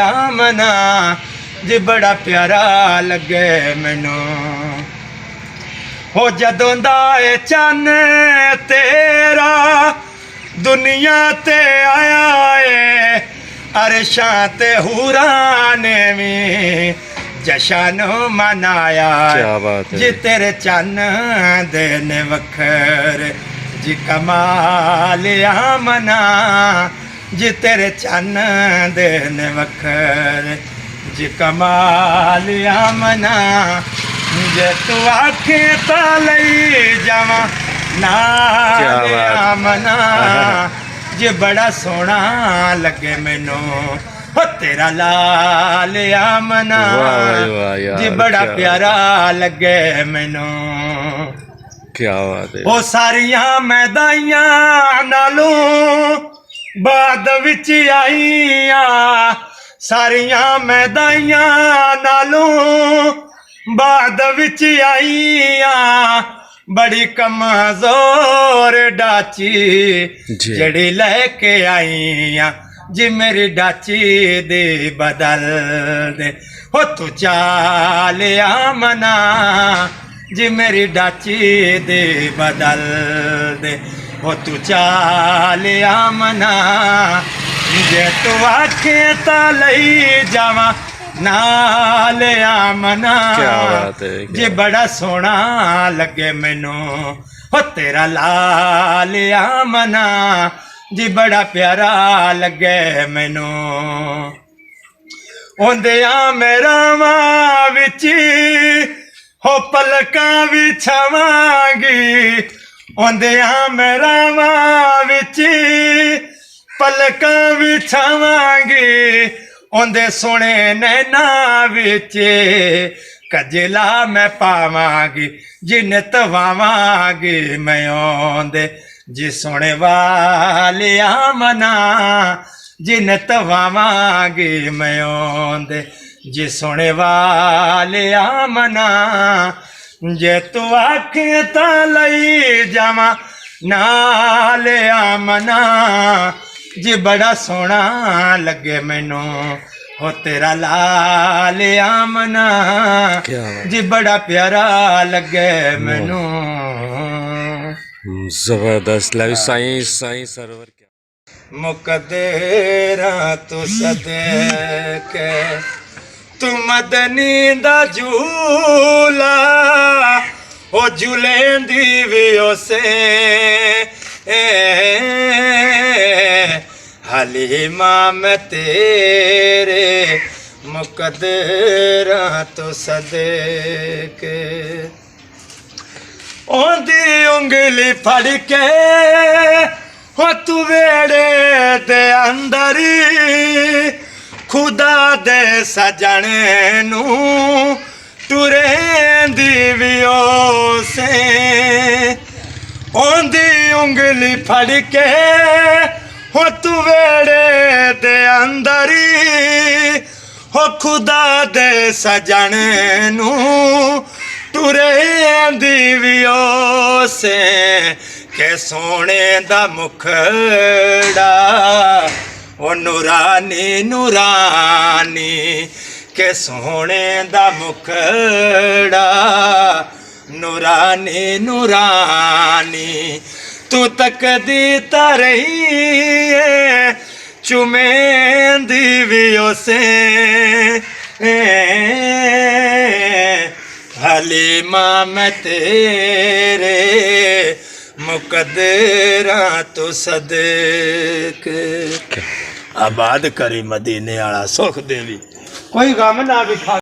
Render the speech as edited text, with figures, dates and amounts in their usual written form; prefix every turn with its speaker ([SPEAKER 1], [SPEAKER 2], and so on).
[SPEAKER 1] आमना जी बड़ा प्यारा लगे मैनू हो जदों दा ए चन तेरा दुनिया ते आया है अरशां ते हूरां ने भी जशन मनाया जी तेरे चन दे ने वखर जी कमाल आमना जी तेरे चन दे ने वखर जी कमाल आमना जे तू आखे तो लई जावा नाल आमना जे बड़ा सोहना लगे मैनू हो तेरा लाल आमना जी बड़ा प्यारा लगे मैनू
[SPEAKER 2] क्या बात है
[SPEAKER 1] ओ सारिया मैदाइया नालों बाद विच आईया सारिया मैदाइया नालों बाद विच आईया बड़ी कमजोर डाची जड़ी लेके आईया जी मेरी डाची दे बदल दे हो तू चाल आमना जी मेरी डाची दे बदल दे हो तू चाल आमना जे तू आखे तो लई जावा नाल आमना जी बड़ा सोहना लगे मैनू हो तेरा लाल आमना जी बड़ा प्यारा लगे मैनू ओंदिया मेरा मां विच हो पलकां विछावांगी ओंदिया मेरा मां विच पलकां विछावांगी ओंदे सोने नैना विच कजला मैं पावांगी जिन तवावांगी मैं ओंदे जी सोने वाले आमना जिन तवावांगी मैं ओंदे जी सोने वाले आमना जे तू आखे तो लई जावा नाल आमना जी बड़ा सोहना लगे मैनू हो तेरा लाल आमना जी बड़ा प्यारा लगे मैनू
[SPEAKER 2] जबरदस्त लग साईं साईं सरवर क्या
[SPEAKER 1] मुकदेरा तू सदके तू मदनी दा झूला ओ झूलेंदी भी उसे हलीमा मैं तेरे मुकदरा तो सदके ओंदी उंगली फड़ के हो तू वेड़े दे अंदरी खुदा दे सजने नू टुरेंदी भी ओसे ओंदी उंगली फड़ के हो तू वेड़े दे अंदरी हो खुदा दे सजने नू टुरेंदी भी ओसे के सोने दा मुखड़ा ओ नूरानी नूरानी के सोने दा मुखड़ा नूरानी नूरानी तू तकदी तरही चुमेंदी भी उसे हलीमा मैं तेरे मुकदरा तो सदके आबाद करी मदीने आला सुख देवी कोई गम ना विखा